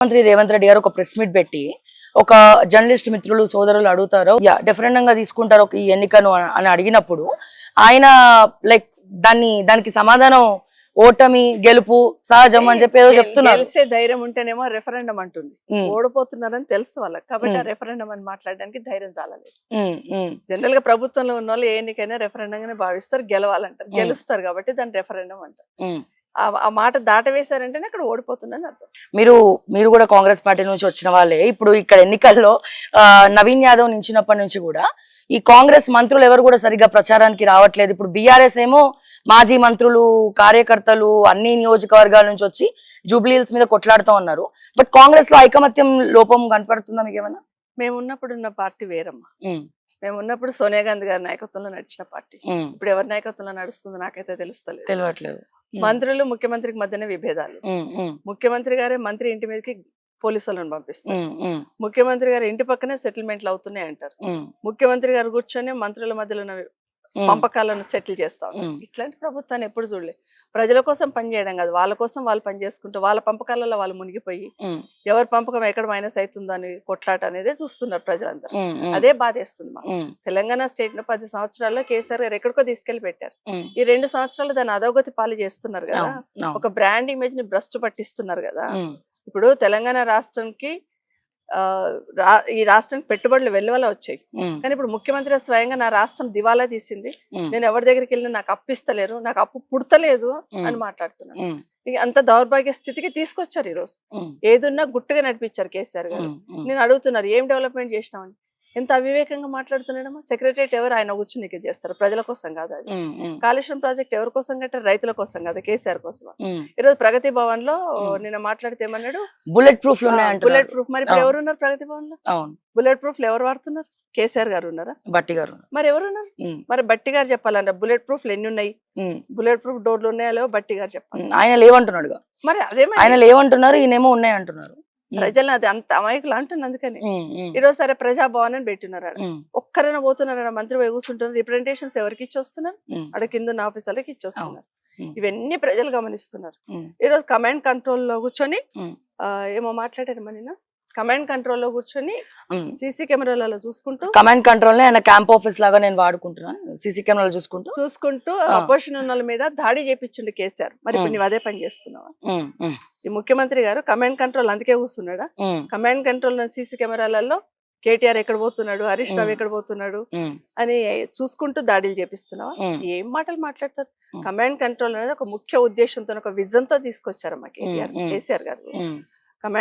మంత్రి రేవంత్ రెడ్డి గారు ఒక ప్రెస్ మీట్ పెట్టి ఒక జర్నలిస్ట్ మిత్రులు సోదరులు అడుగుతారు డిఫరెంట్ తీసుకుంటారు ఈ ఎన్నికను అని అడిగినప్పుడు ఆయన లైక్ దానికి సమాధానం ఓటమి గెలుపు సహజం అని చెప్పి ఏదో చెప్తున్నారు. గెలిచే ధైర్యం ఉంటేనేమో రెఫరెండం అంటుంది, ఓడిపోతున్నారని తెలుసు వాళ్ళకి, కాబట్టి ఆ రెఫరెండం అని మాట్లాడడానికి ధైర్యం చాలలేదు. జనరల్ గా ప్రభుత్వంలో ఉన్న వాళ్ళు ఏ ఎన్నికైనా రెఫరెండంగానే భావిస్తారు, గెలవాలంటారు, గెలుస్తారు కాబట్టి దాన్ని రెఫరెండం అంటారు. ఆ మాట దాటవేశారంటేనే అక్కడ ఓడిపోతుందని అర్థం. మీరు కూడా కాంగ్రెస్ పార్టీ నుంచి వచ్చిన వాళ్ళే. ఇప్పుడు ఇక్కడ ఎన్నికల్లో నవీన్ యాదవ్ నిలిచినప్పటి నుంచి కూడా ఈ కాంగ్రెస్ మంత్రులు ఎవరు కూడా సరిగ్గా ప్రచారానికి రావట్లేదు. ఇప్పుడు బీఆర్ఎస్ ఏమో మాజీ మంత్రులు కార్యకర్తలు అన్ని నియోజకవర్గాల నుంచి వచ్చి జూబ్లీ హిల్స్ మీద కొట్లాడుతూ ఉన్నారు. బట్ కాంగ్రెస్ లో ఐకమత్యం లోపం కనపడుతుందా మీకు ఏమన్నా? మేము ఉన్నప్పుడు ఉన్న పార్టీ వేరమ్మా. మేము ఉన్నప్పుడు సోనియా గాంధీ గారి నాయకత్వంలో నడిచిన పార్టీ. ఇప్పుడు ఎవరి నాయకత్వంలో నడుస్తుందో నాకైతే తెలియట్లేదు. మంత్రులు ముఖ్యమంత్రికి మధ్యనే విభేదాలు. ముఖ్యమంత్రి గారే మంత్రి ఇంటి మీదకి పోలీసులను పంపిస్తారు. ముఖ్యమంత్రి గారు ఇంటి పక్కనే సెటిల్మెంట్లు అవుతున్నాయి అంటారు. ముఖ్యమంత్రి గారు కూర్చొని మంత్రుల మధ్యలో ఉన్న పంపకాలను సెటిల్ చేస్తాం. ఇట్లాంటి ప్రభుత్వాన్ని ఎప్పుడు చూడలేదు. ప్రజల కోసం పనిచేయడం కాదు, వాళ్ళ కోసం వాళ్ళు పని చేసుకుంటూ వాళ్ళ పంపకాలలో వాళ్ళు మునిగిపోయి ఎవరి పంపకం ఎక్కడ మైనస్ అవుతుందో అని కొట్లాట అనేది చూస్తున్నారు ప్రజలందరూ. అదే బాధేస్తుంది మా తెలంగాణ స్టేట్ ను 10 సంవత్సరాల్లో కేసీఆర్ గారు ఎక్కడికో తీసుకెళ్లి పెట్టారు. ఈ 2 సంవత్సరాలు దాన్ని అధోగతి పాలు చేస్తున్నారు కదా, ఒక బ్రాండ్ ఇమేజ్ ని భ్రష్టు పట్టిస్తున్నారు కదా. ఇప్పుడు తెలంగాణ రాష్ట్రానికి ఈ రాష్ట్రానికి పెట్టుబడులు వెలువల వచ్చాయి, కానీ ఇప్పుడు ముఖ్యమంత్రి స్వయంగా నా రాష్ట్రం దివాలా తీసింది, నేను ఎవరి దగ్గరికి వెళ్ళినా నాకు అప్పిస్తలేరు, నాకు అప్పు పుడతలేదు అని మాట్లాడుతున్నాను. అంత దౌర్భాగ్య స్థితికి తీసుకొచ్చారు. ఈ రోజు ఏదున్నా గుట్టుగా నడిపించారు కేసీఆర్ గారు. నేను అడుగుతున్నారు ఏం డెవలప్మెంట్ చేసినామని. ఎంత అవివేకంగా మాట్లాడుతున్నాడమ్మా. సెక్రటరియట్ ఎవరు ఆయన కూర్చుని చేస్తారు, ప్రజల కోసం కాదు. అది కాళేశ్వరం ప్రాజెక్ట్ ఎవరి కోసం కట్టారు, రైతుల కోసం కాదు, కేసీఆర్ కోసం. ఈరోజు ప్రగతి భవన్ లో నిన్న మాట్లాడితే ఏమన్నాడు, బుల్లెట్ ప్రూఫ్. మరి ఇప్పుడు ఎవరున్నారు ప్రగతి భవన్ లో? బుల్లెట్ ప్రూఫ్ ఎవరు వాడుతున్నారు? కేసీఆర్ గారు ఉన్నారా? బట్టి గారు. మరి ఎవరున్నారు? మరి బట్టి గారు చెప్పాలన్న బుల్లెట్ ప్రూఫ్లు ఎన్ని ఉన్నాయి, బుల్లెట్ ప్రూఫ్ డోర్లు ఉన్నాయో లేవో బట్టి గారు చెప్పాలి. ఆయన లేవంటున్నాడు. మరి అదే ఆయన లేవంటున్నారు, ఈయనేమో ఉన్నాయి అంటున్నారు. ప్రజలు అది అంత అమాయకులు అంటున్నారు. అందుకని ఈరోజు సరే ప్రజాభవన్ అని పెట్టినారు. ఒక్కరైనా పోతున్నారా మంత్రి పోయి కూర్చుంటున్నారు. రిప్రజెంటేషన్స్ ఎవరికి ఇచ్చొస్తున్నారు? అక్కడ కింద ఆఫీసర్లకి ఇచ్చొస్తున్నారు. ఇవన్నీ ప్రజలు గమనిస్తున్నారు. ఈరోజు కమాండ్ కంట్రోల్ లో కూర్చొని ఏమో మాట్లాడారు మన కమాండ్ కంట్రోల్ లో కూర్చొని సీసీ కెమెరాలలో చూసుకుంటూ, కమాండ్ కంట్రోల్ ఆయన క్యాంప్ ఆఫీస్ లాగా నేను వాడుకుంటున్నాను, సీసీ కెమెరాలు చూసుకుంటూ అపోజిషన్ ఉన్న మీద దాడి చేపించుండి కేసీఆర్. మరి ఇప్పుడు నువ్వు అదే పని చేస్తున్నావా? ఈ ముఖ్యమంత్రి గారు కమాండ్ కంట్రోల్ అందుకే కూర్చున్నాడా? కమాండ్ కంట్రోల్ సీసీ కెమెరాలలో కేటీఆర్ ఎక్కడ పోతున్నాడు, హరీష్ రావు ఎక్కడ పోతున్నాడు అని చూసుకుంటూ దాడులు చేపిస్తున్నావా? ఏం మాటలు మాట్లాడతారు? కమాండ్ కంట్రోల్ అనేది ఒక ముఖ్య ఉద్దేశంతో, ఒక విజన్ తో తీసుకొచ్చారమ్మా కేసీఆర్ గారు.